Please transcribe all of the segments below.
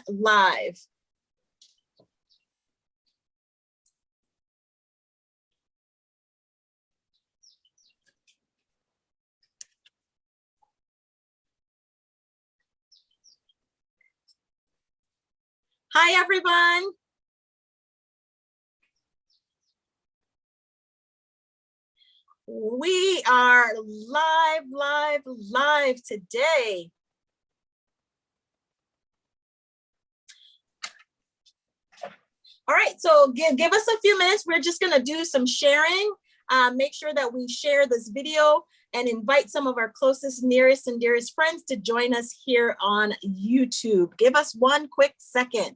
live. Hi, everyone. We are live today. All right, so give us a few minutes. We're just gonna do some sharing. Make sure that we share this video and invite some of our closest, nearest, and dearest friends to join us here on YouTube. Give us one quick second.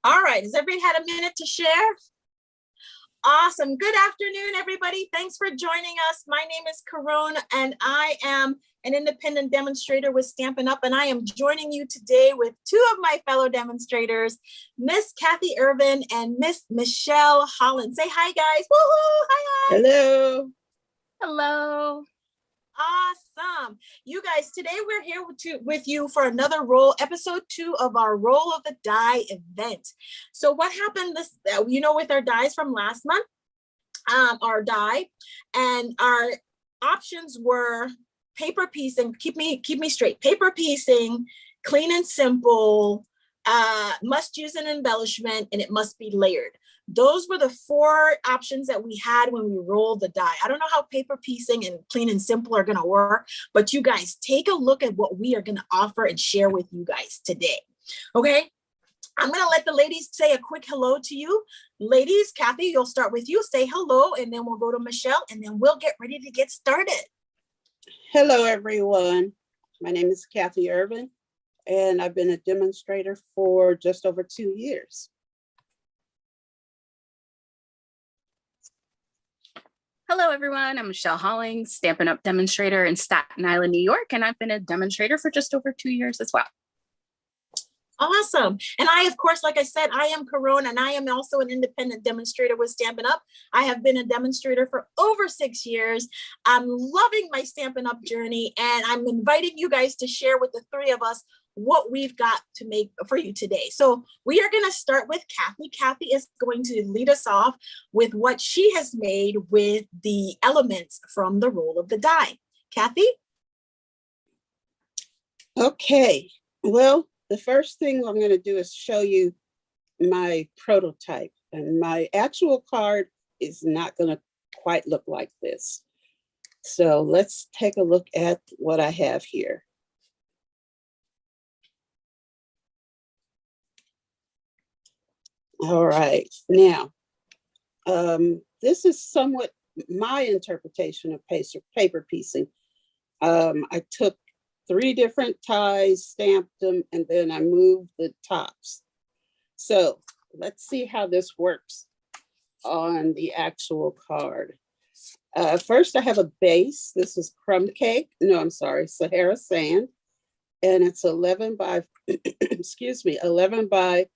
All right, has everybody had a minute to share? Awesome. Good afternoon, everybody. Thanks for joining us. My name is Caron, and I am an independent demonstrator with Stampin' Up, and I am joining you today with two of my fellow demonstrators, Miss Kathy Ervin and Miss Michelle Hollins. Say hi, guys. Woohoo! Hi, guys. Hello. Hello. Awesome. You guys, today we're here with you for another episode 2 of our Roll of the Die event. So what happened with our dies from last month, our die, and our options were paper piecing, keep me straight, paper piecing, clean and simple, must use an embellishment, and it must be layered. Those were the 4 options that we had when we rolled the die. I don't know how paper piecing and clean and simple are gonna work, but you guys take a look at what we are gonna offer and share with you guys today, okay? I'm gonna let the ladies say a quick hello to you. Ladies, Kathy, you'll start with you, say hello, and then we'll go to Michelle, and then we'll get ready to get started. Hello, everyone. My name is Kathy Ervin, and I've been a demonstrator for just over 2 years. Hello, everyone. I'm Michelle Hollins, Stampin' Up demonstrator in Staten Island, New York, and I've been a demonstrator for just over 2 years as well. Awesome. And I, of course, like I said, I am Caron, and I am also an independent demonstrator with Stampin' Up. I have been a demonstrator for over 6 years. I'm loving my Stampin' Up journey, and I'm inviting you guys to share with the 3 of us what we've got to make for you today. So we are going to start with Kathy. Kathy is going to lead us off with what she has made with the elements from the roll of the die. Kathy? Okay, well, the first thing I'm going to do is show you my prototype, and my actual card is not going to quite look like this. So let's take a look at what I have here. All right, now, this is somewhat my interpretation of paper piecing. I took 3 different ties, stamped them, and then I moved the tops. So let's see how this works on the actual card. First, I have a base. This is crumb cake. No, I'm sorry, Sahara sand. And it's 11 by, excuse me, 11 by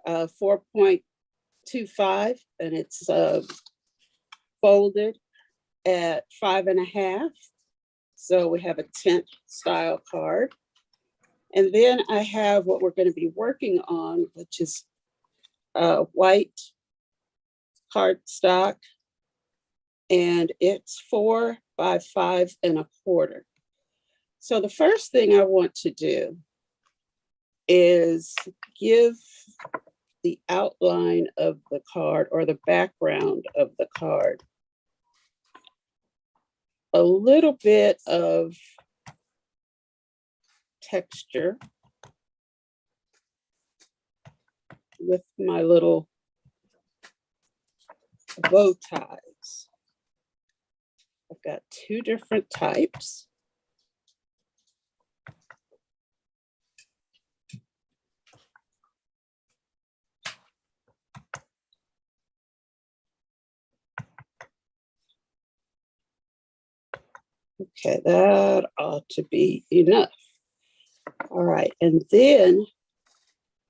4.25, and it's folded at 5.5. So we have a tent style card. And then I have what we're going to be working on, which is white cardstock, and it's 4 by 5.25. So the first thing I want to do is give the outline of the card, or the background of the card, a little bit of texture with my little bow ties. I've got 2 different types. Okay, that ought to be enough. All right, and then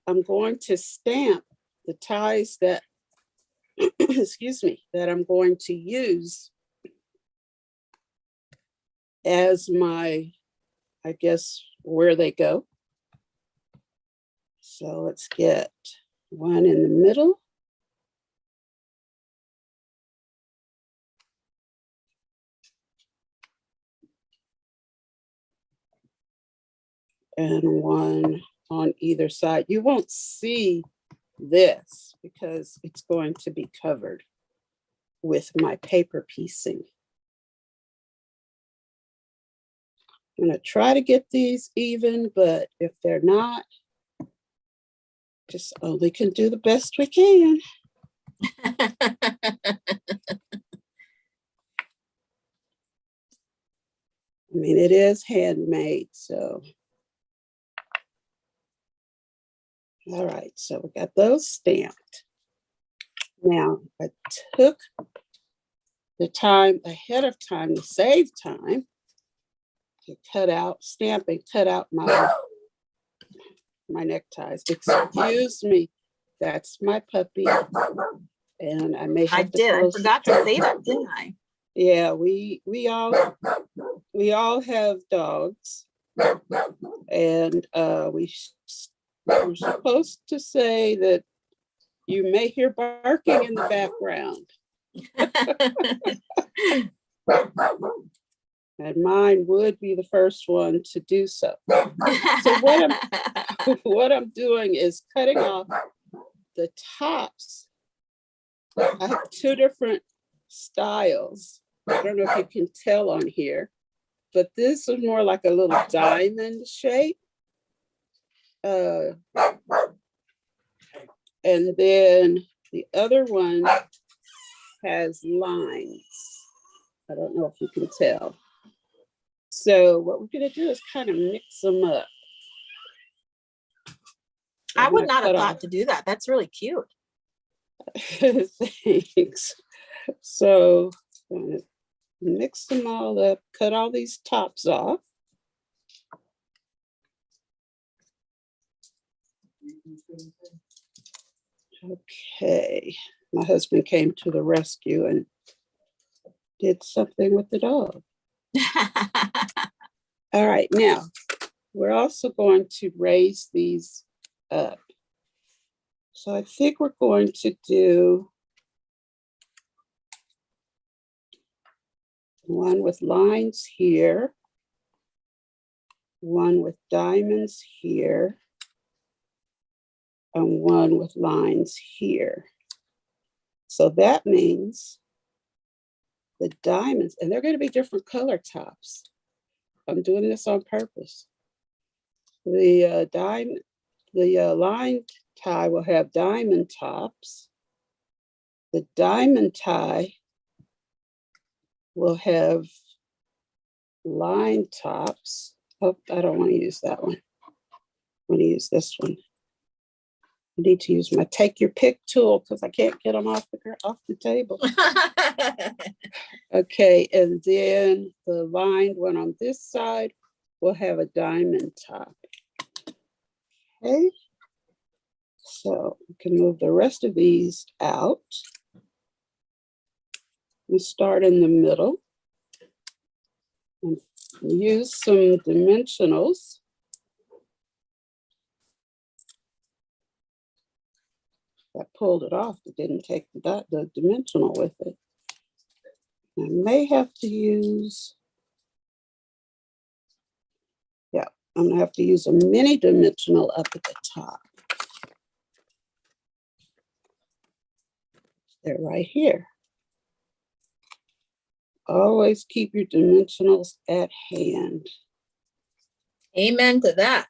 I'm going to stamp the ties that, excuse me, that I'm going to use as my, I guess, where they go. So let's get one in the middle. And one on either side. You won't see this because it's going to be covered with my paper piecing. I'm going to try to get these even, but if they're not, just only can do the best we can. I mean, it is handmade, so. All right, so we got those stamped. Now, I took the time ahead of time to save time to cut out, stamp and cut out my neckties. Excuse me, that's my puppy. And I may have to I forgot to say that, didn't I? Yeah, we all have dogs, and we're supposed to say that you may hear barking in the background. And mine would be the first one to do so. So what I'm doing is cutting off the tops. I have two different styles. I don't know if you can tell on here, but this is more like a little diamond shape. And then the other one has lines. I don't know if you can tell. So what we're going to do is kind of mix them up. I would not have thought to do that. That's really cute. Thanks. So I'm going to mix them all up, cut all these tops off. Okay, my husband came to the rescue and did something with the dog. All right, now we're also going to raise these up. So I think we're going to do one with lines here, one with diamonds here, and one with lines here. So that means the diamonds, and they're going to be different color tops. I'm doing this on purpose. The line tie will have diamond tops. The diamond tie will have line tops. Oh, I don't want to use that one. I want to use this one. I need to use my take your pick tool because I can't get them off the table. Okay, and then the lined one on this side will have a diamond top. Okay, so we can move the rest of these out. We start in the middle and use some dimensionals. I pulled it off, but didn't take the dimensional with it. I may have to use, yeah, I'm gonna have to use a mini dimensional up at the top. They're right here. Always keep your dimensionals at hand. Amen to that.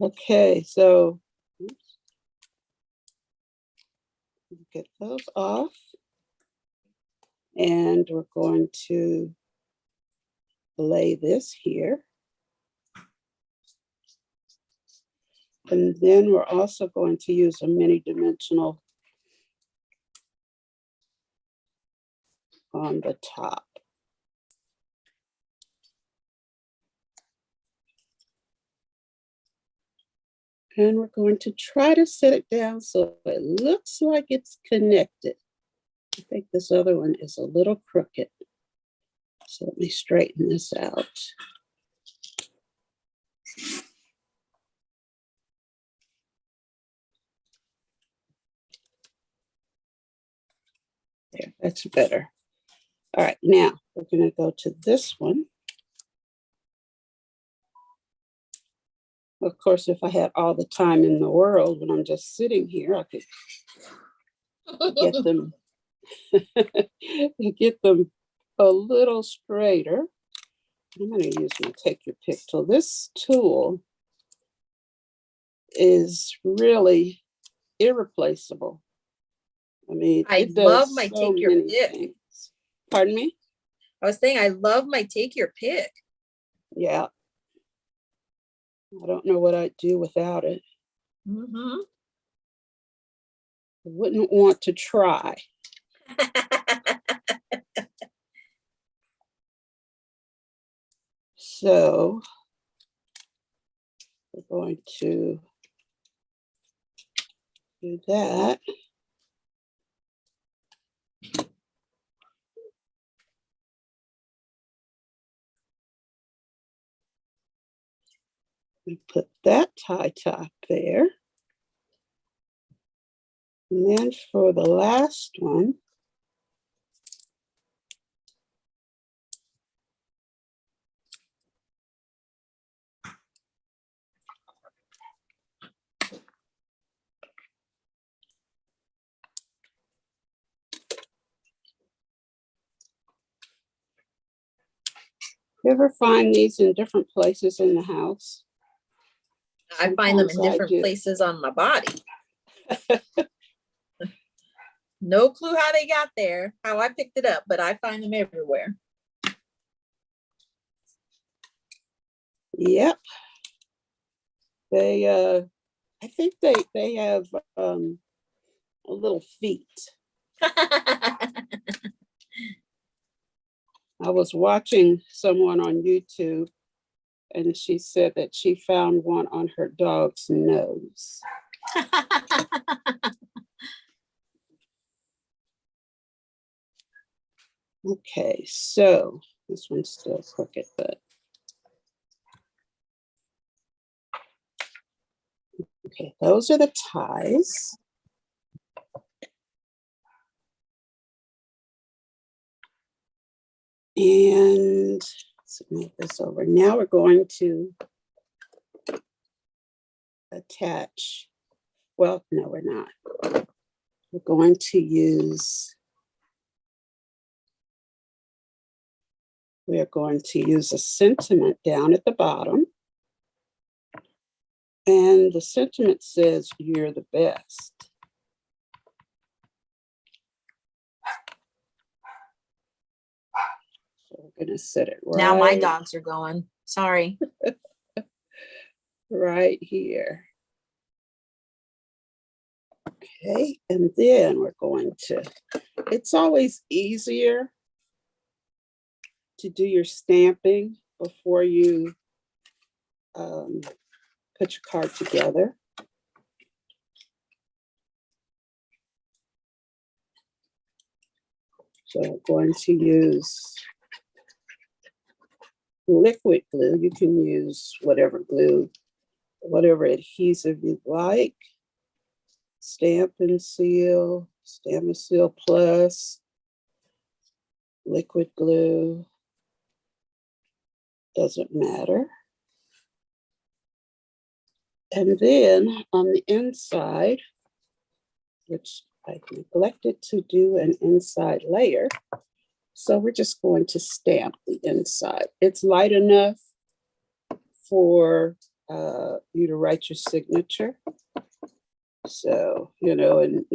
Okay, so get those off. And we're going to lay this here. And then we're also going to use a mini dimensional on the top. And we're going to try to set it down so it looks like it's connected. I think this other one is a little crooked. So let me straighten this out. There, that's better. All right, now we're going to go to this one. Of course, if I had all the time in the world when I'm just sitting here, I could get them get them a little straighter. I'm going to use my Take Your Pick tool. This tool is really irreplaceable. I mean, I it love does my so Take Your many Pick. things. Pardon me? I was saying I love my Take Your Pick. Yeah. I don't know what I'd do without it. Mm-hmm. I wouldn't want to try. So we're going to do that. We put that tie top there. And then for the last one, you ever find these in different places in the house? I find them in Sometimes I different do. places on my body. No clue how they got there, how I picked it up, but I find them everywhere. Yep. They I think they have a little feet. I was watching someone on YouTube and she said that she found one on her dog's nose. Okay, so this one's still crooked, but okay, those are the ties. And let's move this over. Now we're going to attach, well, no, we're not. We're going to use, we are going to use a sentiment down at the bottom. And the sentiment says, "You're the best." So we're going to set it right. Now my dogs are going. Sorry. Right here. Okay, and then we're going to, it's always easier to do your stamping before you put your card together. So we're going to use liquid glue. You can use whatever glue, whatever adhesive you'd like. Stamp and Seal Plus, liquid glue, doesn't matter. And then on the inside, which I neglected to do an inside layer, so we're just going to stamp the inside. It's light enough for you to write your signature. So, you know, and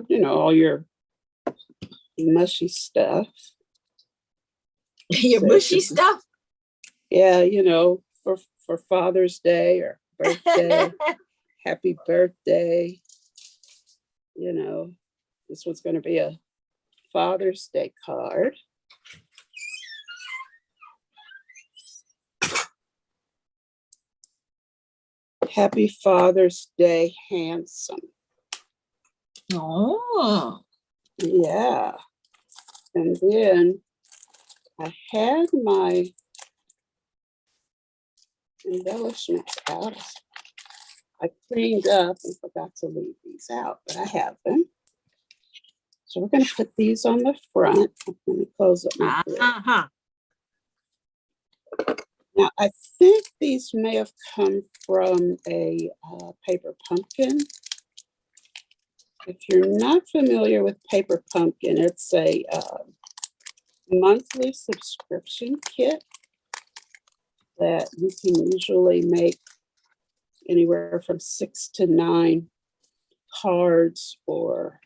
you know, all your mushy stuff. Your So mushy stuff. Yeah, you know, for Father's Day or birthday, happy birthday. You know, this was going to be a Father's Day card. Happy Father's Day, handsome. Oh. Yeah. And then I had my embellishments out. I cleaned up and forgot to leave these out, but I have them. So we're going to put these on the front. Let me close up my book. Now, I think these may have come from a paper pumpkin. If you're not familiar with Paper Pumpkin, it's a monthly subscription kit that you can usually make anywhere from 6 to 9 cards, or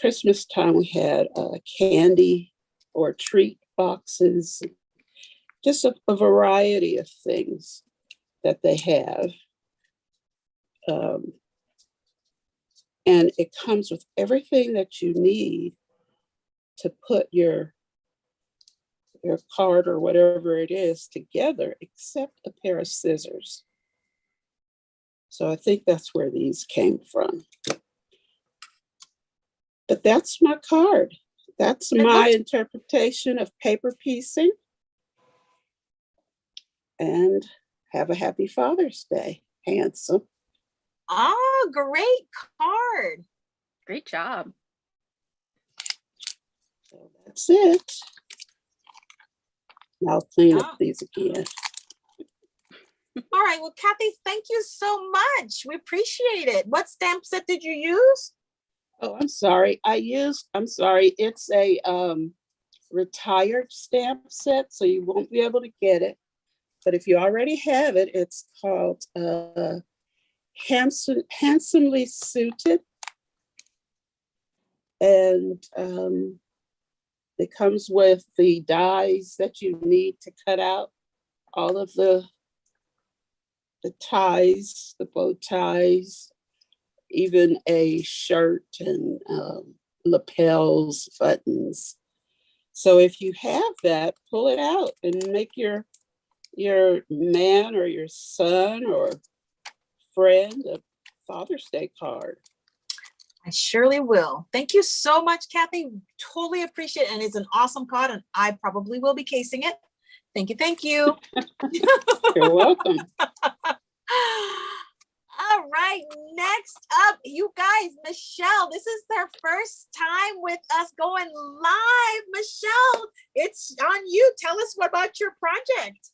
Christmas time we had candy or treat boxes, just a variety of things that they have. And it comes with everything that you need to put your card or whatever it is together, except a pair of scissors. So I think that's where these came from. But that's my card. That's my interpretation of paper piecing. And have a happy Father's Day, handsome. Oh, great card. Great job. So that's it. I'll clean up these again. All right. Well, Kathy, thank you so much. We appreciate it. What stamp set did you use? Oh, I'm sorry. It's a retired stamp set, so you won't be able to get it. But if you already have it, it's called Handsomely Suited. And it comes with the dies that you need to cut out all of the ties, the bow ties, even a shirt and lapels, buttons. So if you have that, pull it out and make your man or your son or friend a Father's Day card. I surely will. Thank you so much, Kathy. Totally appreciate it. And it's an awesome card, and I probably will be casing it. Thank you. Thank you. You're welcome. All right, next up, you guys, Michelle. This is their first time with us going live. Michelle, it's on you. Tell us what about your project.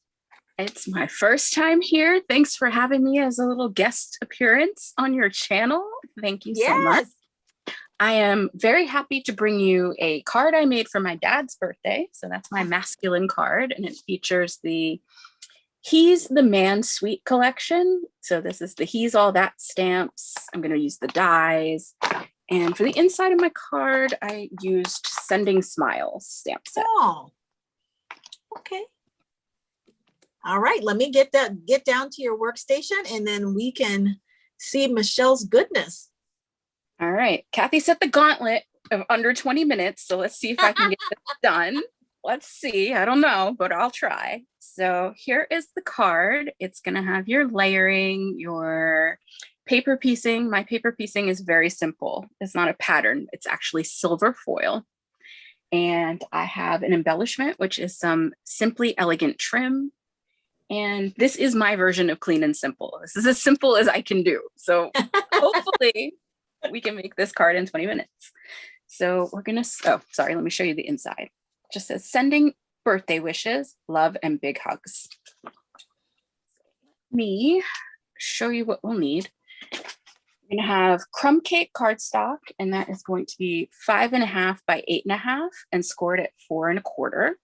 It's my first time here. Thanks for having me as a little guest appearance on your channel. Thank you so much. I am very happy to bring you a card I made for my dad's birthday. So that's my masculine card, and it features the He's the Man Sweet collection. So this is the He's All That stamps. I'm going to use the dies. And for the inside of my card, I used Sending Smiles stamp set. Oh, okay. All right, let me get down to your workstation, and then we can see Michelle's goodness. All right, Kathy set the gauntlet of under 20 minutes. So let's see if I can get this done. Let's see, I don't know, but I'll try. So here is the card. It's gonna have your layering, your paper piecing. My paper piecing is very simple. It's not a pattern, it's actually silver foil. And I have an embellishment, which is some Simply Elegant trim. And this is my version of clean and simple. This is as simple as I can do. So hopefully we can make this card in 20 minutes. So we're gonna, oh, sorry, let me show you the inside. It just says sending birthday wishes, love, and big hugs. Let me show you what we'll need. We're gonna have crumb cake cardstock, and that is going to be 5.5 by 8.5 and scored at 4 1/4.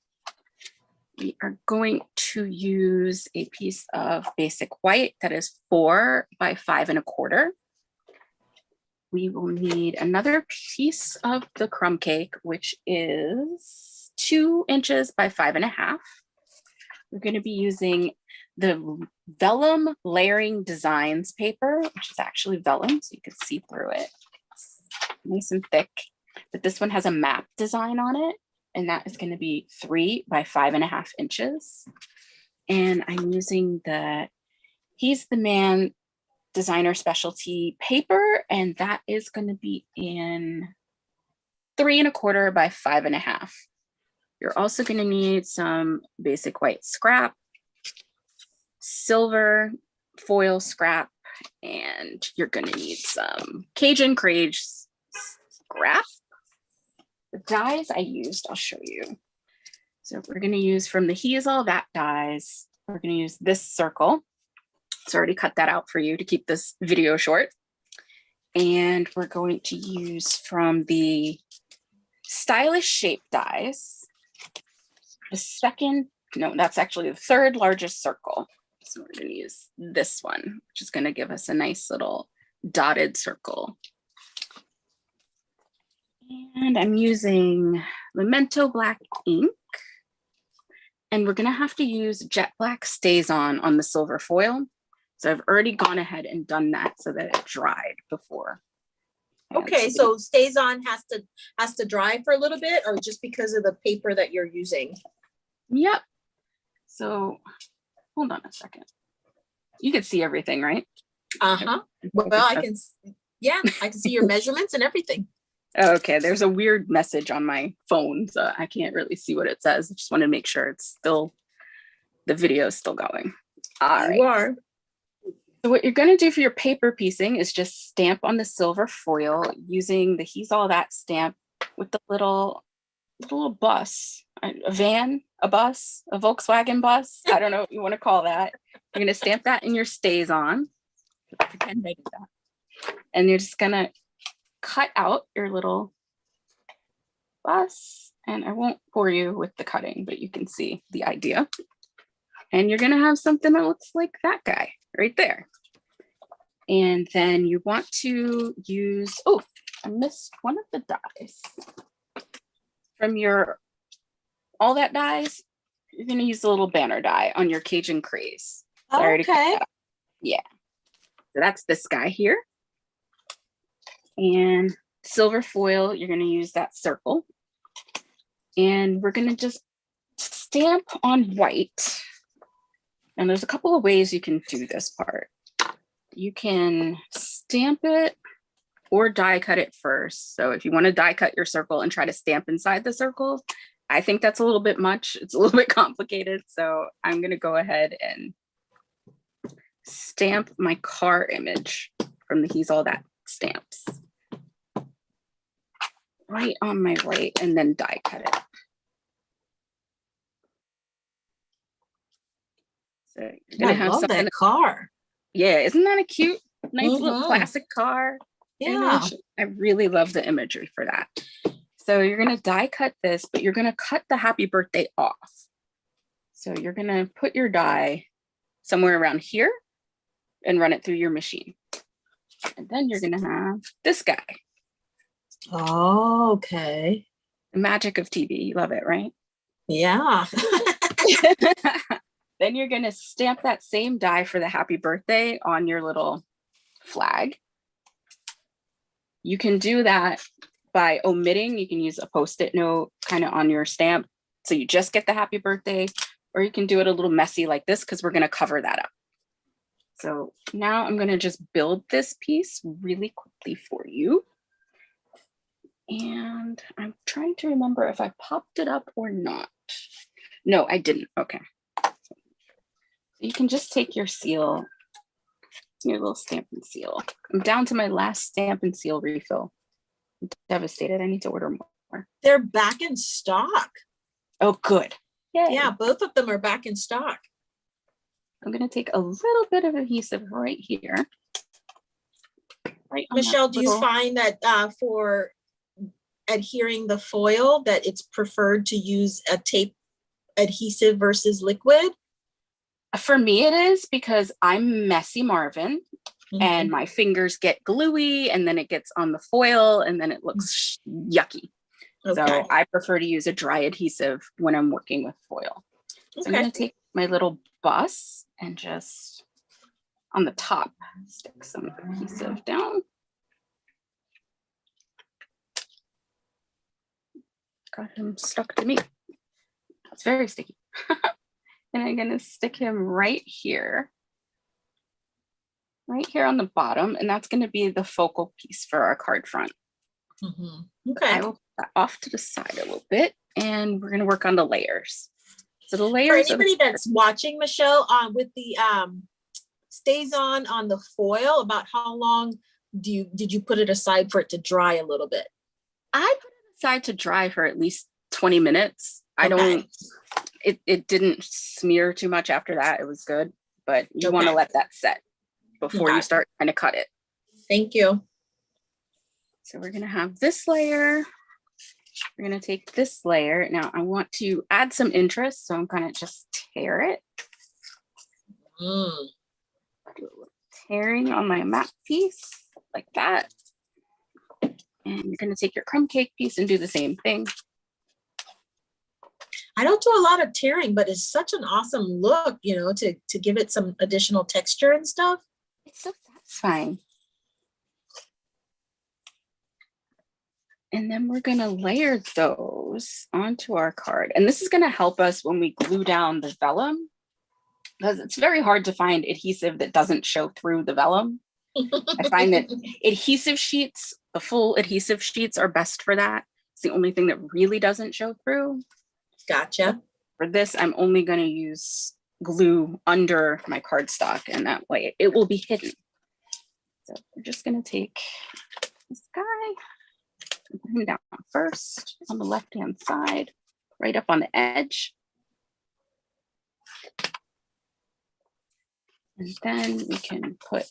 We are going to use a piece of basic white that is 4 by 5 1/4. We will need another piece of the crumb cake, which is 2 inches by 5.5. We're going to be using the vellum layering designs paper, which is actually vellum, so you can see through it. It's nice and thick, but this one has a map design on it, and that is going to be 3 by 5.5 inches. And I'm using the He's the Man Designer Specialty paper, and that is going to be in 3 1/4 by 5 1/2. You're also going to need some basic white scrap, silver foil scrap, and you're going to need some Cajun Crage scrap. The dies I used, I'll show you. So we're going to use from the He's All That dies, we're going to use this circle. It's already cut that out for you to keep this video short. And we're going to use from the Stylish Shape dies, the second, no, that's actually the third largest circle. So we're going to use this one, which is going to give us a nice little dotted circle. And I'm using Memento black ink. And we're going to have to use jet black stays on the silver foil. So I've already gone ahead and done that so that it dried before. Okay, so stays on has to dry for a little bit, or just because of the paper that you're using? Yep. So hold on a second. You can see everything, right? Uh-huh. Well, I can see your measurements and everything. Okay, there's a weird message on my phone, so I can't really see what it says. I just want to make sure it's still, the video is still going. All right. You are. So what you're going to do for your paper piecing is just stamp on the silver foil using the He's All That stamp with the little bus, a van, a bus, a Volkswagen bus. I don't know what you want to call that. You're going to stamp that in your stays on. Pretend I did that. And you're just going to cut out your little bus. And I won't bore you with the cutting, but you can see the idea. And you're going to have something that looks like that guy right there. And then you want to use, oh, I missed one of the dies. From your All That dies, you're going to use the little banner die on your Cajun Craze. So Okay. Yeah. So that's this guy here. And silver foil, you're going to use that circle. And we're going to just stamp on white. And there's a couple of ways you can do this part. You can stamp it or die cut it first. So if you want to die cut your circle and try to stamp inside the circle, I think that's a little bit much. It's a little bit complicated. So I'm going to go ahead and stamp my car image from the He's All That stamps right on my right, and then die cut it. So you're gonna have love that car. Yeah, isn't that a cute, nice little classic car Yeah. image? I really love the imagery for that. So you're gonna die cut this, but you're gonna cut the happy birthday off. So you're gonna put your die somewhere around here and run it through your machine. And then you're gonna have this guy. Oh, okay. The magic of TV. You love it, right? Yeah. Then you're gonna stamp that same die for the happy birthday on your little flag. You can do that by omitting. You can use a Post-it note kind of on your stamp, so you just get the happy birthday, or you can do it a little messy like this because we're gonna cover that up. So now I'm gonna just build this piece really quickly for you. And I'm trying to remember if I popped it up or not. No, I didn't. Okay. So you can just take your seal, your little stamp and seal. I'm down to my last stamp and seal refill. I'm devastated. I need to order more. They're back in stock. Oh, good. Yay. Yeah, both of them are back in stock. I'm going to take a little bit of adhesive right here. Right on Michelle, do you little... find that for adhering the foil that it's preferred to use a tape adhesive versus liquid? For me, it is, because I'm messy Marvin, and my fingers get gluey, and then it gets on the foil, and then it looks yucky. Okay. So I prefer to use a dry adhesive when I'm working with foil. So I'm going to take my little bus and just on the top stick some adhesive down. Got him stuck to me. It's very sticky. And I'm going to stick him right here right here on the bottom, and that's going to be the focal piece for our card front. Okay. I will put that off to the side a little bit, and we're going to work on the layers. So the For layers anybody that's watching, Michelle, with the stays on the foil, about how long did you put it aside for it to dry a little bit? I put it aside to dry for at least 20 minutes. I don't, it didn't smear too much after that. It was good, but you want to let that set before you start trying to cut it. Thank you. So we're going to have this layer. We're going to take this layer. Now I want to add some interest, so I'm going to just tear it. Do a little tearing on my mat piece like that. And you're going to take your crumb cake piece and do the same thing. I don't do a lot of tearing, but it's such an awesome look, you know, to give it some additional texture and stuff. It's so satisfying. And then we're going to layer those onto our card. And this is going to help us when we glue down the vellum, because it's very hard to find adhesive that doesn't show through the vellum. I find that adhesive sheets, the full adhesive sheets, are best for that. It's the only thing that really doesn't show through. Gotcha. For this, I'm only going to use glue under my cardstock, and that way it will be hidden. So we're just going to take this guy and put him down first on the left-hand side, right up on the edge. And then we can put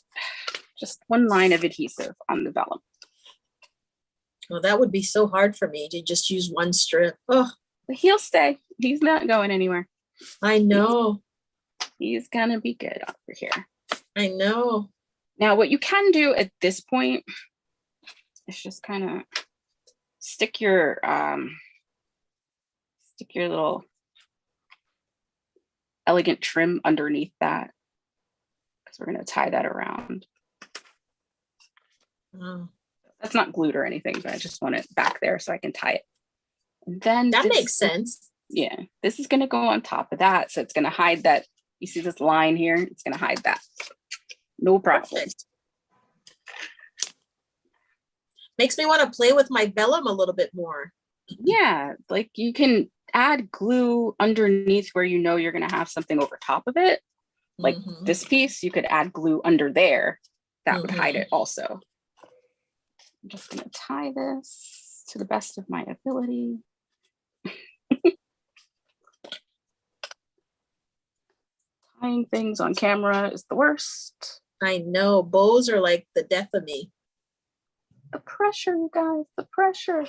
just one line of adhesive on the vellum. Well, that would be so hard for me to just use one strip. Oh, But he'll stay. He's not going anywhere. I know. He's gonna be good over here. I know. Now, what you can do at this point is just kind of stick your little elegant trim underneath that, because we're going to tie that around. Oh. That's not glued or anything, but I just want it back there so I can tie it. And then that makes sense. Yeah, this is going to go on top of that, so it's going to hide that. You see this line here? It's going to hide that. No problem. Perfect. Makes me want to play with my vellum a little bit more. Yeah, like you can add glue underneath where you know you're going to have something over top of it. Like this piece, you could add glue under there. That would hide it also. I'm just going to tie this to the best of my ability. Tying things on camera is the worst. I know. Bows are like the death of me. The pressure, you guys, the pressure.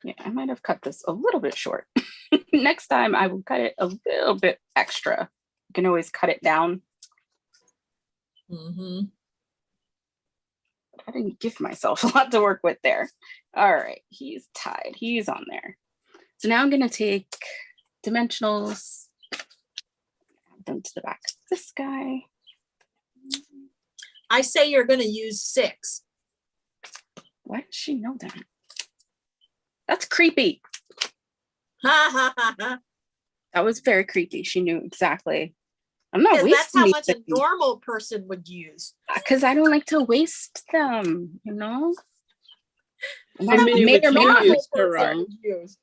Yeah, I might have cut this a little bit short. Next time I will cut it a little bit extra. You can always cut it down. I didn't give myself a lot to work with there. All right, he's tied. He's on there. So now I'm going to take dimensionals, add them to the back of this guy. I say you're going to use 6. Why does she know that? That's creepy. Ha ha ha ha. That was very creepy. She knew exactly. I'm not wasting that's how much anything. a normal person would use. Because I don't like to waste them, you know? How many would you use, Caron? Use.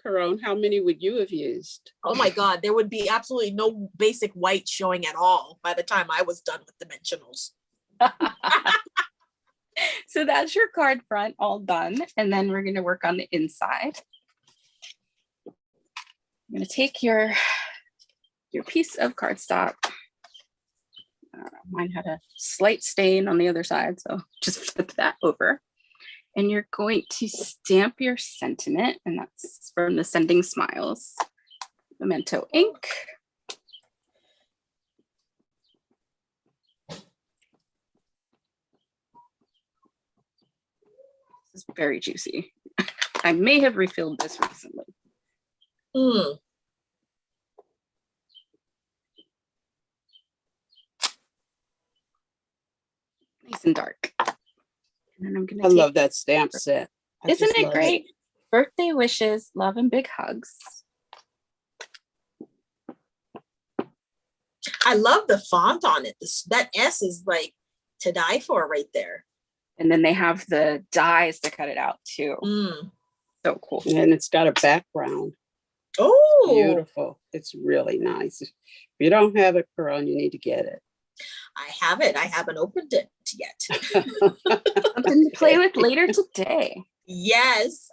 Caron, how many would you have used? Oh my God, there would be absolutely no basic white showing at all by the time I was done with dimensionals. So that's your card front all done. And then we're going to work on the inside. I'm going to take your piece of cardstock. Mine had a slight stain on the other side, so just flip that over. And you're going to stamp your sentiment, and that's from the Sending Smiles Memento ink. This is very juicy. I may have refilled this recently. Nice and dark. And then I'm gonna love that stamp set. Isn't it great? Birthday wishes, love and big hugs. I love the font on it. That S is like to die for right there. And then they have the dies to cut it out too. So cool. And it's got a background. Oh, Beautiful. It's really nice. If you don't have it, Caron, you need to get it. I have it. I haven't opened it yet. Something to play with later today. Yes.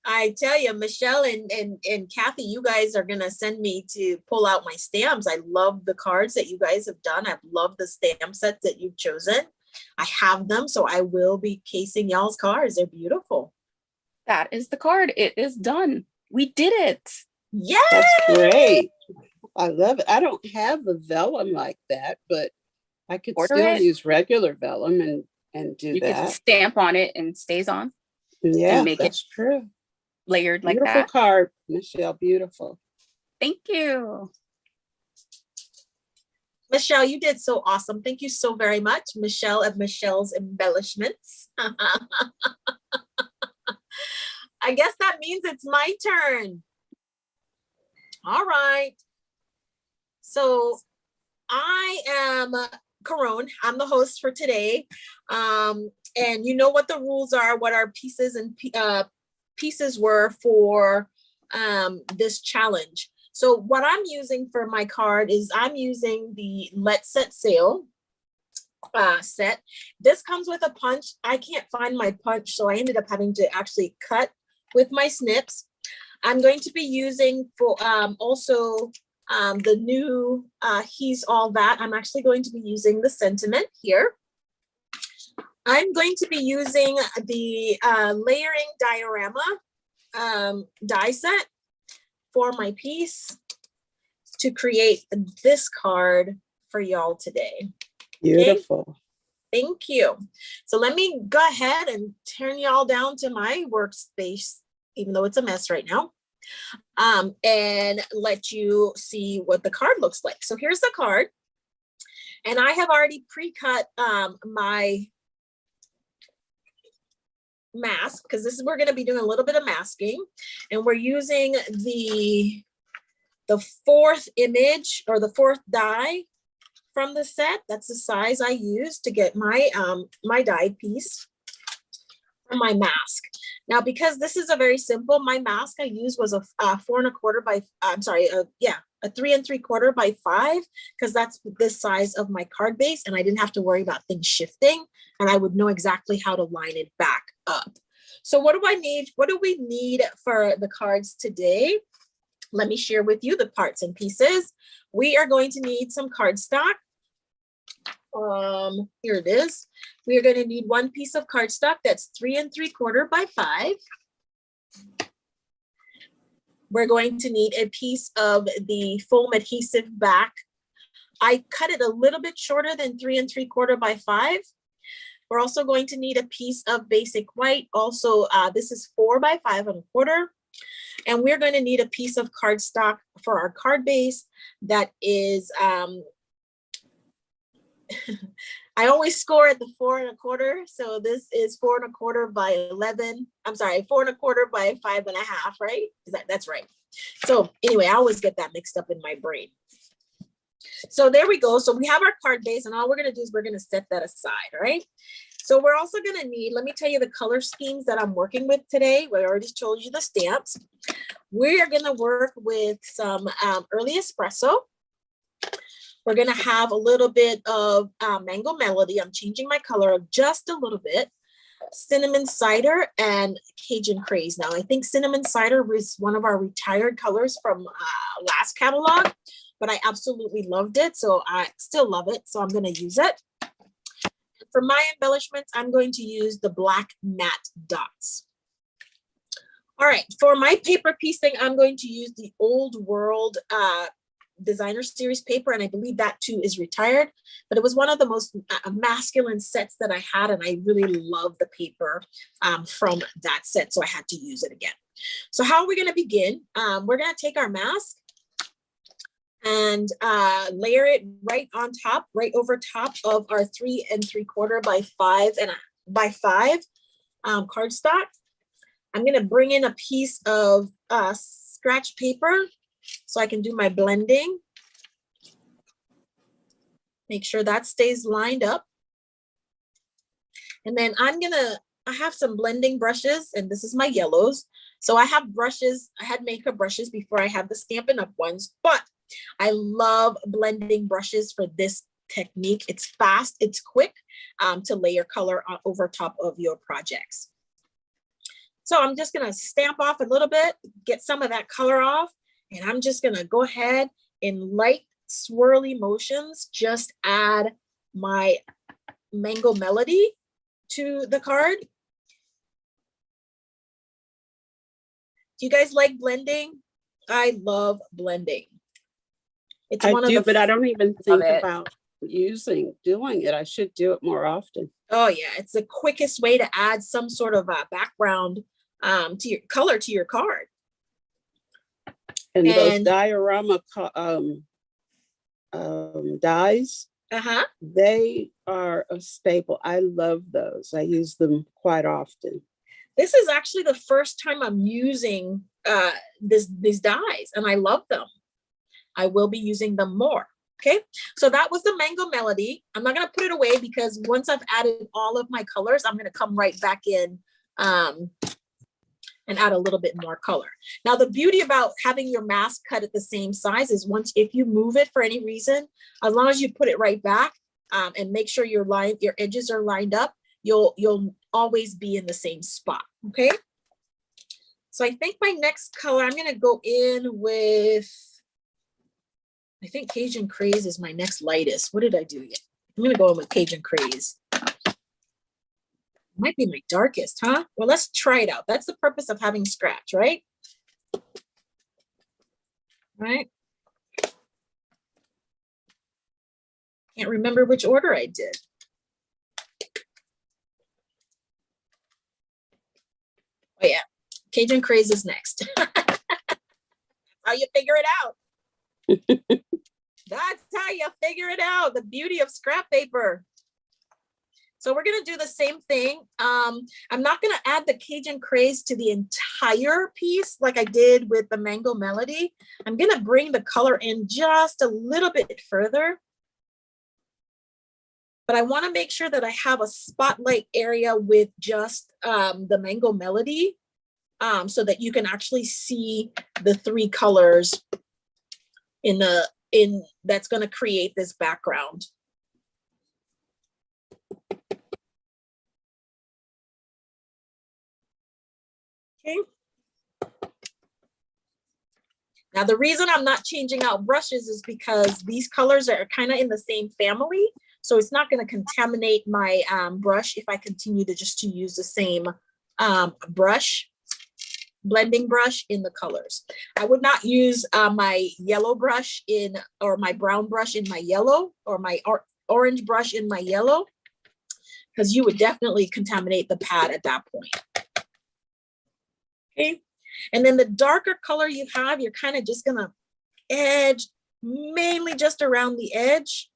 I tell you, Michelle and Kathy, you guys are gonna send me to pull out my stamps. I love the cards that you guys have done. I've loved the stamp sets that you've chosen. I have them, so I will be casing y'all's cards. They're beautiful. That is the card. It is done. We did it. Yeah, That's great. I love it. I don't have the vellum like that, but I could Order still it. use regular vellum and do You can that. stamp on it and stays on. Yeah, and make it that's true. layered like Beautiful that. card, Michelle. Beautiful. Thank you. Michelle, you did so awesome. Thank you so very much, Michelle of Michelle's Embellishments. I guess that means it's my turn. All right. So I am Caron. I'm the host for today. And you know what the rules are, what our pieces and pieces were for this challenge. So what I'm using for my card is I'm using the Let's Set Sail set. This comes with a punch. I can't find my punch, so I ended up having to actually cut with my snips. I'm going to be using for also the new He's All That. I'm actually going to be using the sentiment here. I'm going to be using the layering diorama die set for my piece to create this card for y'all today. Beautiful. Okay? Thank you. So let me go ahead and turn y'all down to my workspace, even though it's a mess right now, and let you see what the card looks like. So here's the card. And I have already pre-cut my mask, because this is, we're going to be doing a little bit of masking, and we're using the fourth image or the fourth die from the set. That's the size I used to get my my die piece for my mask. Now, because this is a very simple, my mask I used was a 4 1/4 by, I'm sorry, a 3 3/4 by 5, because that's the size of my card base, and I didn't have to worry about things shifting, and I would know exactly how to line it back up. So what do I need? What do we need for the cards today? Let me share with you the parts and pieces. We are going to need some cardstock. Here it is. We are going to need 1 piece of cardstock that's 3 3/4 by 5. We're going to need a piece of the foam adhesive back. I cut it a little bit shorter than 3 3/4 by 5. We're also going to need a piece of basic white. Also, this is 4 by 5 1/4. And we're going to need a piece of cardstock for our card base that is, I always score at the 4 1/4. So this is 4 1/4 by 11. I'm sorry, 4 1/4 by 5 1/2, right? That's right. So anyway, I always get that mixed up in my brain. So there we go. So we have our card base, and all we're going to do is we're going to set that aside, right? So we're also going to need, let me tell you the color schemes that I'm working with today. We already told you the stamps. We are going to work with some early espresso. We're going to have a little bit of mango melody. I'm changing my color just a little bit. Cinnamon cider and Cajun craze. Now, I think cinnamon cider was one of our retired colors from last catalog, but I absolutely loved it. So I still love it. So I'm going to use it. For my embellishments, I'm going to use the black matte dots. All right, for my paper piecing, I'm going to use the Old World Designer Series paper, and I believe that too is retired, but it was one of the most masculine sets that I had, and I really love the paper from that set, so I had to use it again. So how are we gonna begin? We're gonna take our mask and layer it right on top, right over top of our 3 3/4 by 5 by 5 cardstock. I'm gonna bring in a piece of scratch paper so I can do my blending. Make sure that stays lined up. And then I have some blending brushes, and this is my yellows. So I have brushes, I had makeup brushes before I have the Stampin' Up! Ones, but I love blending brushes for this technique. It's fast, it's quick to layer color over top of your projects. So I'm just gonna stamp off a little bit, get some of that color off, and I'm just gonna go ahead in light swirly motions, just add my Mango Melody to the card. Do you guys like blending? I love blending. It's I one do, of the but I don't even think it. about doing it. I should do it more often. Oh yeah, it's the quickest way to add some sort of background to your color to your card. And those diorama dies, they are a staple. I love those. I use them quite often. This is actually the first time I'm using these dies, and I love them. I will be using them more. Okay, so that was the Mango Melody. I'm not going to put it away because once I've added all of my colors, I'm going to come right back in and add a little bit more color. Now, the beauty about having your mask cut at the same size is if you move it for any reason, as long as you put it right back and make sure your edges are lined up, you'll always be in the same spot. Okay. So I think my next color, I'm going to go in with, I think Cajun Craze is my next lightest. What did I do yet? I'm going to go in with Cajun Craze. Might be my darkest, huh? Well, let's try it out. That's the purpose of having scratch, right? Right. Can't remember which order I did. Oh yeah, Cajun Craze is next. How you figure it out. That's how you figure it out. The beauty of scrap paper. So we're gonna do the same thing. I'm not gonna add the Cajun Craze to the entire piece like I did with the Mango Melody. I'm gonna bring the color in just a little bit further. But I wanna make sure that I have a spotlight area with just the Mango Melody so that you can actually see the three colors that's gonna create this background. Okay. Now, the reason I'm not changing out brushes is because these colors are kind of in the same family. So it's not going to contaminate my brush if I continue to use the same blending brush in the colors. I would not use my yellow brush or my brown brush in my yellow, or my orange brush in my yellow, because you would definitely contaminate the pad at that point. Okay, and then the darker color you have, you're kind of just gonna edge mainly just around the edge,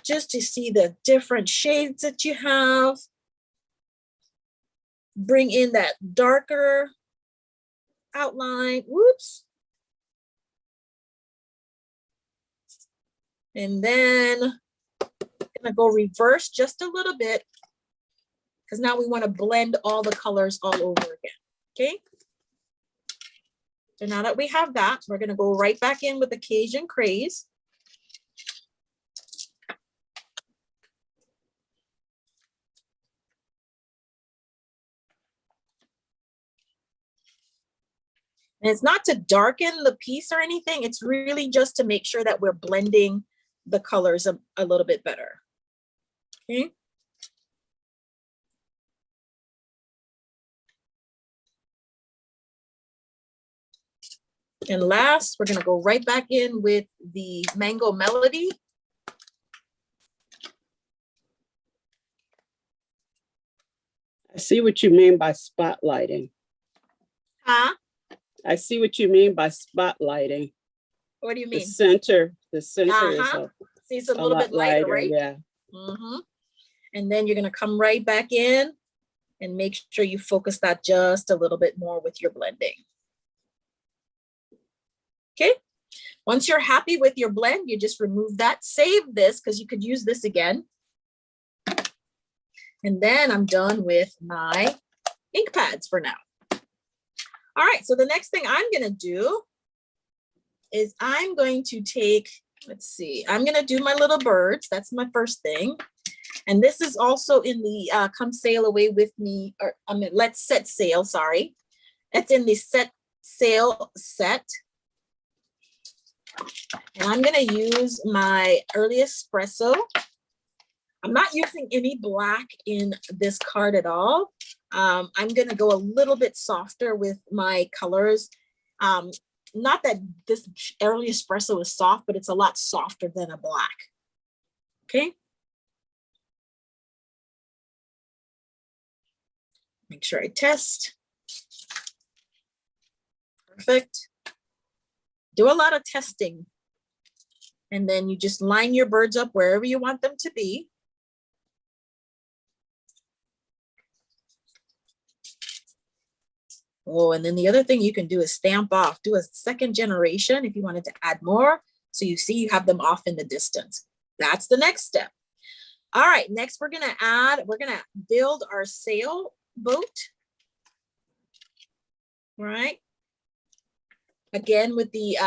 just to see the different shades that you have. Bring in that darker outline. Whoops. And then I'm gonna go reverse just a little bit, because now we want to blend all the colors all over again. Okay. So now that we have that, we're going to go right back in with the Cajun Craze. And it's not to darken the piece or anything. It's really just to make sure that we're blending the colors a little bit better. Okay. And last, we're going to go right back in with the Mango Melody. I see what you mean by spotlighting. Huh? I see what you mean by spotlighting. What do you mean? The center is See, it's a little bit lighter, right? Yeah. And then you're going to come right back in and make sure you focus that just a little bit more with your blending. Okay, Once you're happy with your blend, you just remove that, save this because you could use this again. And then I'm done with my ink pads for now. All right, so the next thing I'm gonna do is I'm going to take, let's see, I'm gonna do my little birds. That's my first thing. And this is also in the come sail away with me, or I mean, let's set sail, sorry. It's in the set sail set. And I'm gonna use my early espresso. I'm not using any black in this card at all. I'm gonna go a little bit softer with my colors. Not that this early espresso is soft, but it's a lot softer than a black. Okay. Make sure I test. Perfect. Do a lot of testing. And then you just line your birds up wherever you want them to be. Oh, and then the other thing you can do is stamp off, do a second generation if you wanted to add more. So you see you have them off in the distance. That's the next step. All right, next we're gonna build our sail boat. Right. Again with the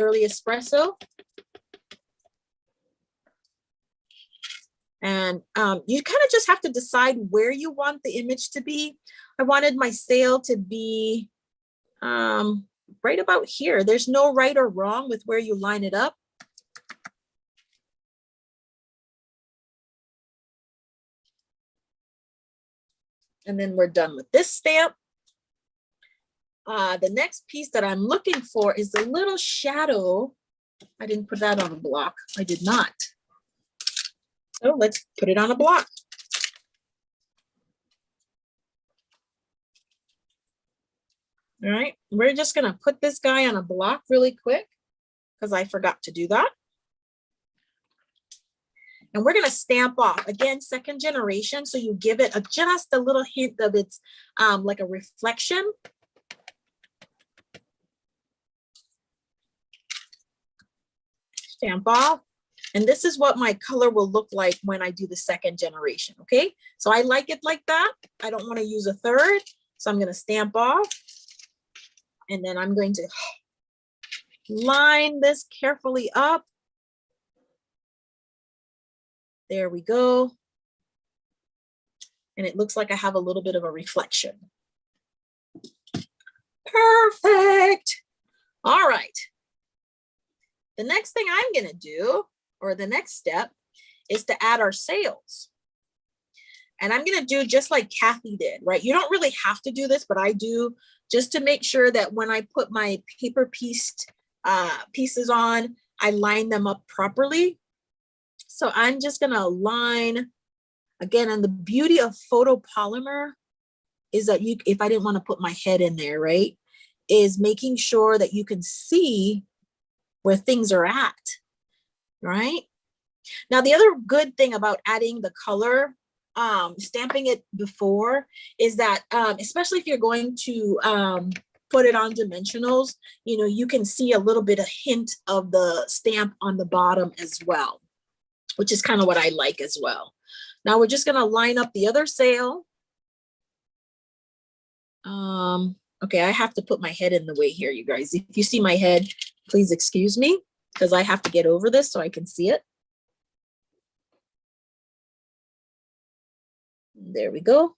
early espresso. And you kind of just have to decide where you want the image to be. I wanted my sail to be right about here. There's no right or wrong with where you line it up. And then we're done with this stamp. The next piece that I'm looking for is the little shadow. I didn't put that on a block. I did not. So let's put it on a block. All right, we're just gonna put this guy on a block really quick because I forgot to do that. And we're gonna stamp off, again, second generation. So you give it just a little hint of its like a reflection. Stamp off. And this is what my color will look like when I do the second generation, okay? So I like it like that. I don't wanna use a third. So I'm gonna stamp off. And then I'm going to line this carefully up. There we go. And it looks like I have a little bit of a reflection. Perfect. All right. The next thing I'm gonna do, or the next step, is to add our sails. And I'm gonna do just like Kathy did, right? You don't really have to do this, but I do, just to make sure that when I put my paper pieced pieces on, I line them up properly. So I'm just gonna line, again, and the beauty of photopolymer is that you, if I didn't wanna put my head in there, right, is making sure that you can see where things are at, right? Now, the other good thing about adding the color, stamping it before, is that especially if you're going to put it on dimensionals, you know, you can see a little bit of hint of the stamp on the bottom as well, which is kind of what I like as well. Now we're just gonna line up the other sail. Okay, I have to put my head in the way here, you guys. If you see my head, please excuse me, because I have to get over this so I can see it. There we go.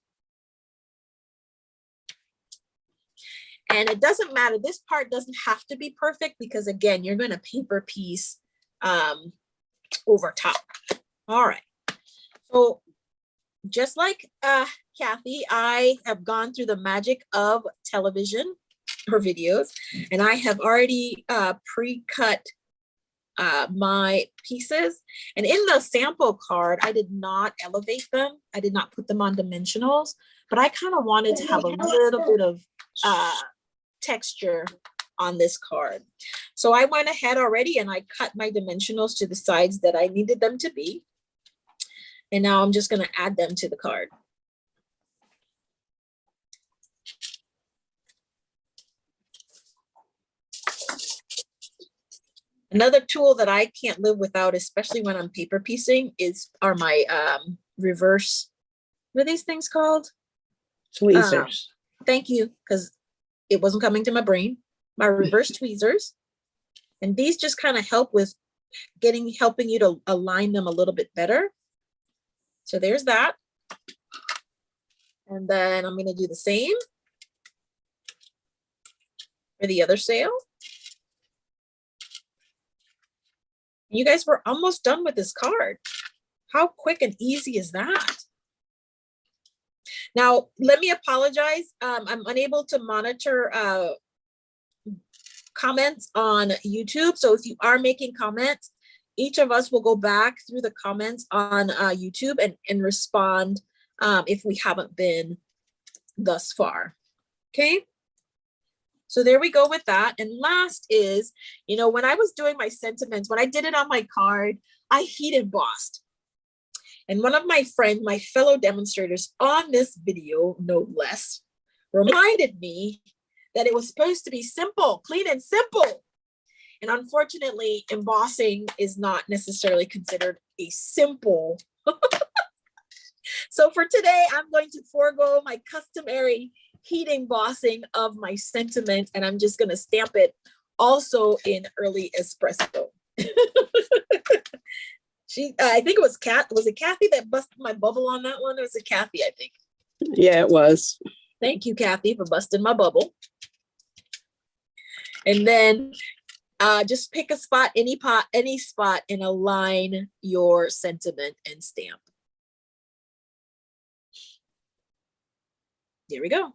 And it doesn't matter, this part doesn't have to be perfect because again, you're gonna paper piece over top. All right, so just like Kathy, I have gone through the magic of television or videos, and I have already pre-cut my pieces. And in the sample card, I did not elevate them. I did not put them on dimensionals, but I kind of wanted to have a little bit of texture on this card. So I went ahead already and I cut my dimensionals to the sides that I needed them to be. And now I'm just going to add them to the card. Another tool that I can't live without, especially when I'm paper piecing, are my reverse, what are these things called? Tweezers. Thank you, because it wasn't coming to my brain. My reverse tweezers. And these just kind of help with helping you to align them a little bit better. So there's that. And then I'm going to do the same for the other sail. You guys were almost done with this card. How quick and easy is that? Now, let me apologize. I'm unable to monitor comments on YouTube. So if you are making comments, each of us will go back through the comments on YouTube and respond if we haven't been thus far. Okay. So there we go with that. And last is, you know, when I was doing my sentiments, when I did it on my card, I heat embossed. And one of my friends, my fellow demonstrators on this video, no less, reminded me that it was supposed to be simple, clean and simple. And unfortunately, embossing is not necessarily considered a simple. So for today, I'm going to forego my customary heat embossing of my sentiment, and I'm just going to stamp it also in early espresso. I think it was Kathy that busted my bubble on that one? Or was it Kathy, I think? Yeah, it was. Thank you, Kathy, for busting my bubble. And then just pick a spot, any spot, and align your sentiment and stamp. There we go.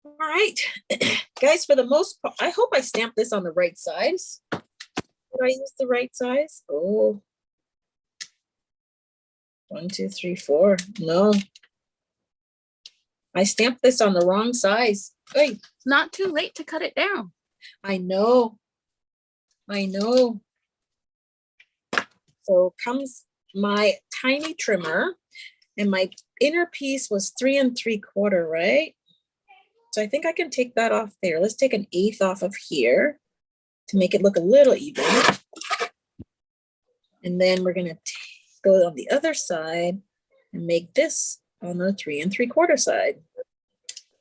All right, guys, for the most part, I hope I stamped this on the right size. Did I use the right size? Oh, 1, 2, 3, 4. No, I stamped this on the wrong size. Hey, Not too late to cut it down. I know. I know. So comes my tiny trimmer, and my inner piece was 3 3/4, right? So I think I can take that off there. Let's take 1/8 off of here to make it look a little even. And then we're going to go on the other side and make this on the 3 3/4 side.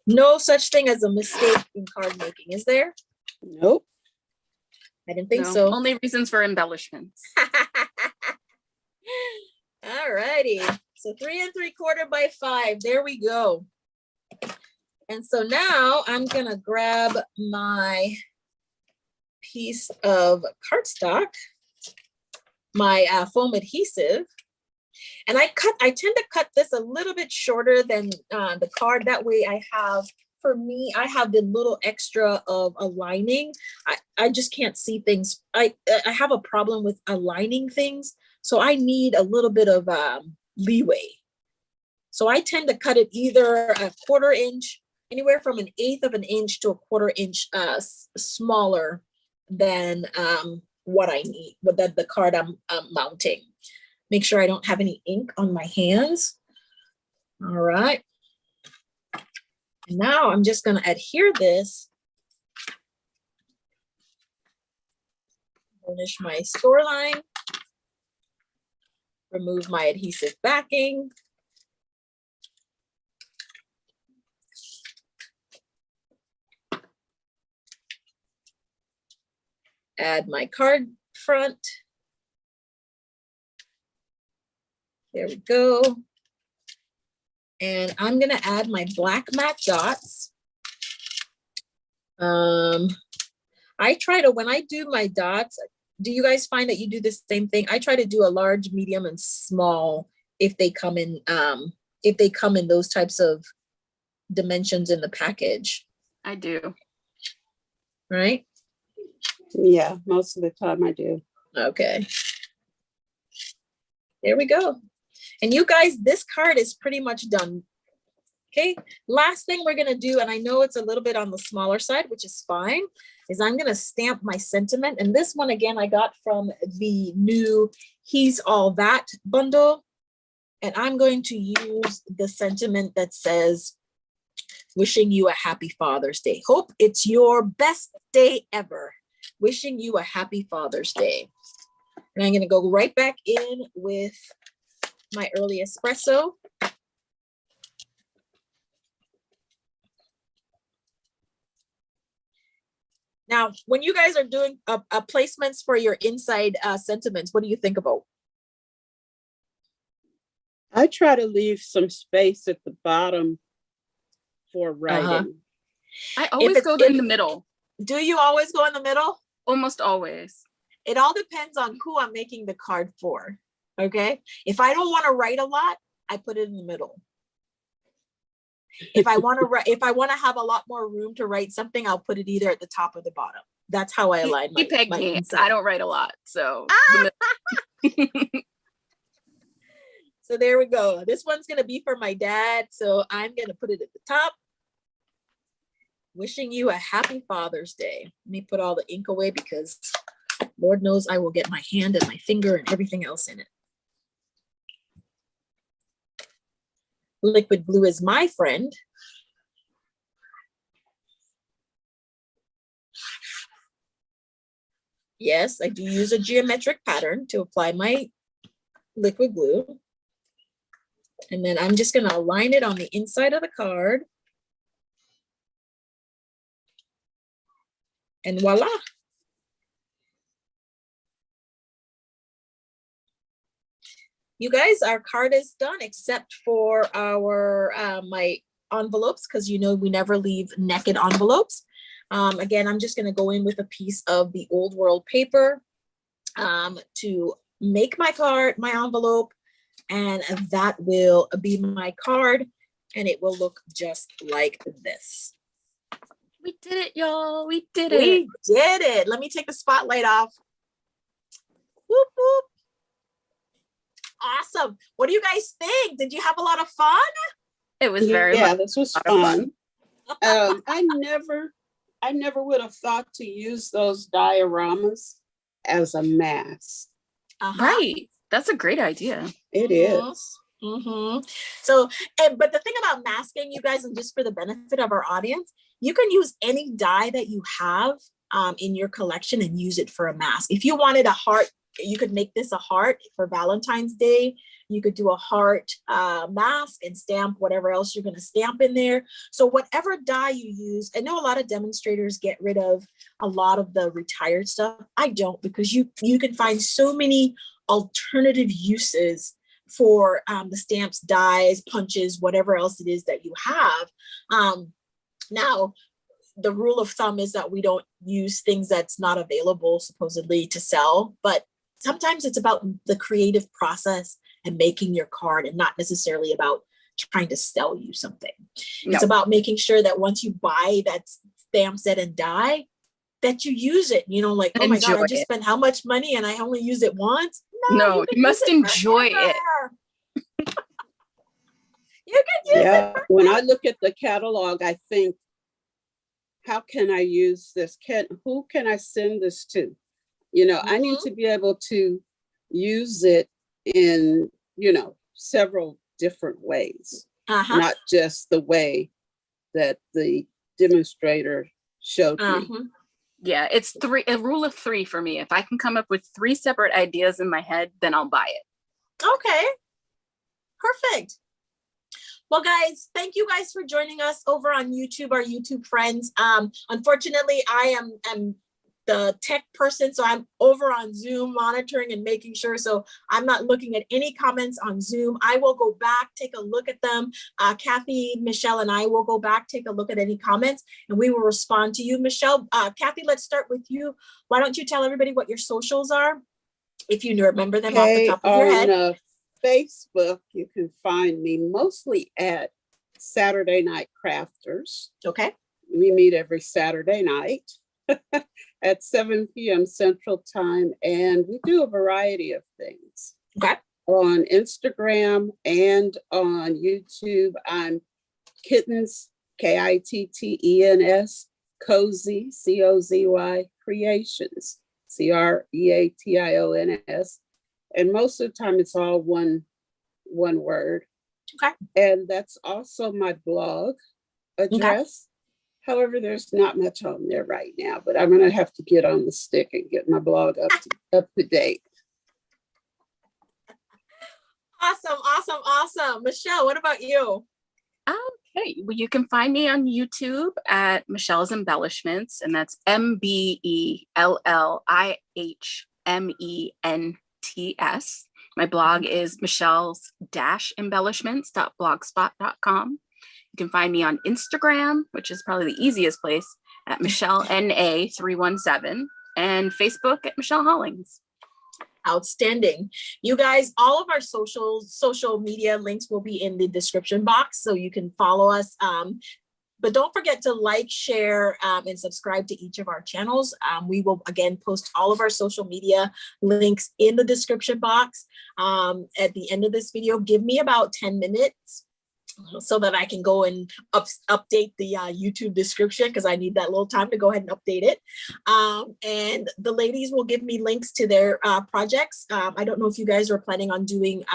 No such thing as a mistake in card making, is there? Nope. I didn't think No, so. only reasons for embellishments. All righty. So 3 3/4 by 5. There we go. And so now I'm going to grab my piece of cardstock, my foam adhesive, and I tend to cut this a little bit shorter than the card. That way I have the little extra of aligning. I just can't see things. I have a problem with aligning things. So I need a little bit of leeway. So I tend to cut it either a 1/4 inch, anywhere from 1/8 of an inch to a 1/4 inch smaller than what I need, with the card I'm mounting. Make sure I don't have any ink on my hands. All right. And now I'm just going to adhere this. Finish my score line. Remove my adhesive backing. Add my card front. There we go. And I'm going to add my black matte dots. I try to, when I do my dots, do you guys find that you do the same thing? I try to do a large, medium, and small if they come in those types of dimensions in the package. I do. Right? Yeah, most of the time I do. Okay. There we go. And you guys, this card is pretty much done. Okay, last thing we're gonna do, and I know it's a little bit on the smaller side, which is fine, is I'm gonna stamp my sentiment. And this one, again, I got from the new He's All That bundle. And I'm going to use the sentiment that says, Wishing you a happy Father's Day. Hope it's your best day ever. Wishing you a happy Father's Day. And I'm going to go right back in with my early espresso. Now, when you guys are doing placements for your inside sentiments, what do you think about? I try to leave some space at the bottom for writing. I always go in the middle. Do you always go in the middle? Almost always. It all depends on who I'm making the card for. Okay. If I don't want to write a lot, I put it in the middle. If I want to have a lot more room to write something, I'll put it either at the top or the bottom. That's how I align my inside. I don't write a lot, so. So there we go. This one's going to be for my dad, so I'm going to put it at the top. Wishing you a happy Father's Day. Let me put all the ink away because Lord knows I will get my hand and my finger and everything else in it. Liquid glue is my friend. Yes, I do use a geometric pattern to apply my liquid glue. And then I'm just going to align it on the inside of the card. And voila. You guys, our card is done except for our my envelopes, because you know we never leave naked envelopes. Again, I'm just going to go in with a piece of the old world paper to make my card, my envelope, and that will be my card, and it will look just like this. We did it, y'all. We did it. We did it. Let me take the spotlight off. Whoop, whoop. Awesome. What do you guys think? Did you have a lot of fun? It was very much. This was fun. I never would have thought to use those dioramas as a mask. Right. That's a great idea. It is. So, but the thing about masking, you guys, and just for the benefit of our audience, you can use any die that you have in your collection and use it for a mask. If you wanted a heart, you could make this a heart for Valentine's Day. You could do a heart mask and stamp whatever else you're going to stamp in there. So whatever die you use, I know a lot of demonstrators get rid of a lot of the retired stuff. I don't, because you can find so many alternative uses for the stamps, dies, punches, whatever else it is that you have. Now, the rule of thumb is that we don't use things that's not available supposedly to sell, but sometimes it's about the creative process and making your card, and not necessarily about trying to sell you something. No. It's about making sure that once you buy that stamp set and die, that you use it. You know, like, oh my God, I just spent how much money and I only use it once? No, you must enjoy it. You can use it. When I look at the catalog, I think, how can I use this? Who can I send this to? You know, I need to be able to use it in, several different ways, not just the way that the demonstrator showed me. Yeah, it's a rule of three for me. If I can come up with 3 separate ideas in my head, then I'll buy it. Okay, perfect. Well, guys, thank you guys for joining us over on YouTube, our YouTube friends. Unfortunately, I am the tech person, so I'm over on Zoom monitoring and making sure, so I'm not looking at any comments on Zoom. I will go back, take a look at them. Kathy, Michelle, and I will go back, take a look at any comments, and we will respond to you. Michelle, Kathy, let's start with you. Why don't you tell everybody what your socials are, if you remember them off the top of your head? On Facebook, you can find me mostly at Saturday Night Crafters. Okay. We meet every Saturday night at 7 p.m. Central Time, and we do a variety of things. Okay. On Instagram and on YouTube, I'm Kittens, Kittens, Cozy, Cozy, Creations, Creations. And most of the time it's all one word. Okay. And that's also my blog. address. However, there's not much on there right now, but I'm going to have to get on the stick and get my blog up to date. Awesome, awesome, awesome. Michelle, what about you? Okay, well, you can find me on YouTube at Michelle's Embellishments, and that's MBELLIHMENTS. My blog is Michelle's-embellishments.blogspot.com. You can find me on Instagram, which is probably the easiest place, at MichelleNA317, and Facebook at Michelle Hollins. Outstanding. You guys, all of our social media links will be in the description box, so you can follow us. But don't forget to like, share, and subscribe to each of our channels. We will, again, post all of our social media links in the description box. At the end of this video, give me about 10 minutes so that I can go and update the YouTube description, because I need that little time to go ahead and update it. And the ladies will give me links to their projects. I don't know if you guys are planning on doing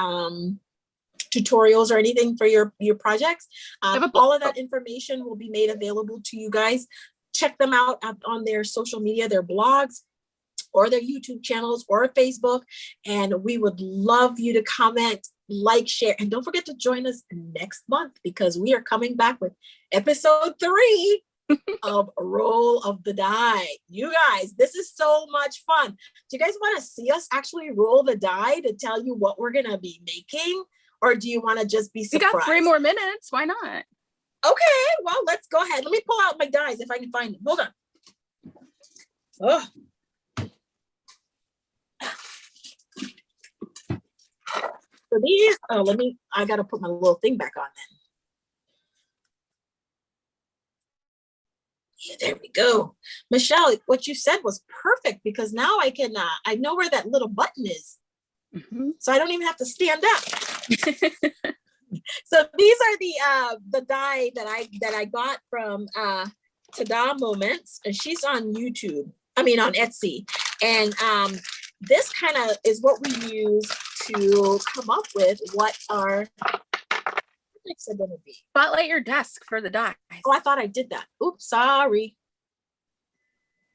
tutorials or anything for your projects. All of that information will be made available to you guys. Check them out on their social media, their blogs, or their YouTube channels, or Facebook. And we would love you to comment, like, share, and don't forget to join us next month, because we are coming back with episode 3 of Roll of the Die. You guys, this is so much fun. Do you guys want to see us actually roll the die to tell you what we're gonna be making, or do you want to just be surprised? We got 3 more minutes. Why not? Okay, well, let's go ahead. Let me pull out my dies if I can find them. Hold on. Oh. For these, I gotta put my little thing back on then. Yeah, there we go. Michelle, what you said was perfect, because now I can, I know where that little button is. So I don't even have to stand up. So these are the die that I got from Tada Moments, and she's on YouTube. I mean on Etsy, and this kind of is what we use to come up with what our projects are going to be. Spotlight your desk for the die. Oh, I thought I did that. Oops, sorry.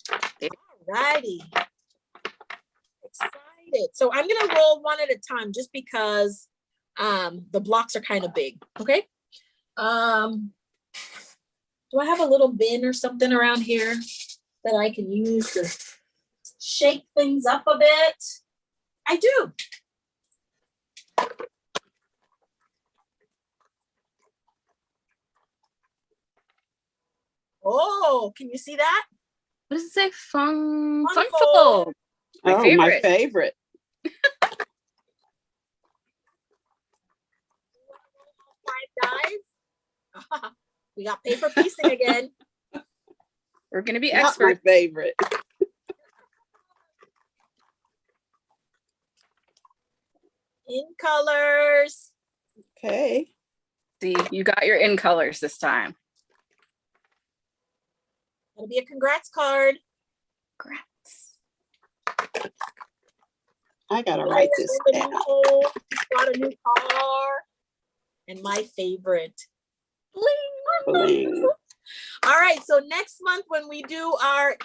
Alrighty. Excited. So I'm going to roll one at a time, just because the blocks are kind of big. Okay. Do I have a little bin or something around here that I can use to shake things up a bit? I do. Oh, can you see that? What does it say? Funfold. Oh, my favorite. Guys, we got paper piecing again. We're gonna be Not experts. my favorite. In colors. Okay. See, you got your in colors this time. That'll be a congrats card. Congrats. I gotta write this down. Got a new car. And my favorite, bling. All right, so next month when we do our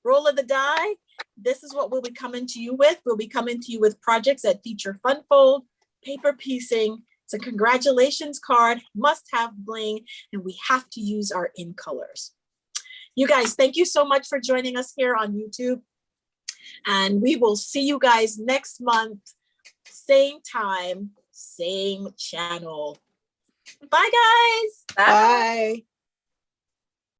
roll of the die, this is what we'll be coming to you with. We'll be coming to you with projects that feature fun fold, paper piecing. It's a congratulations card, must have bling, and we have to use our in colors. You guys, thank you so much for joining us here on YouTube. And we will see you guys next month, same time, same channel. Bye, guys. Bye.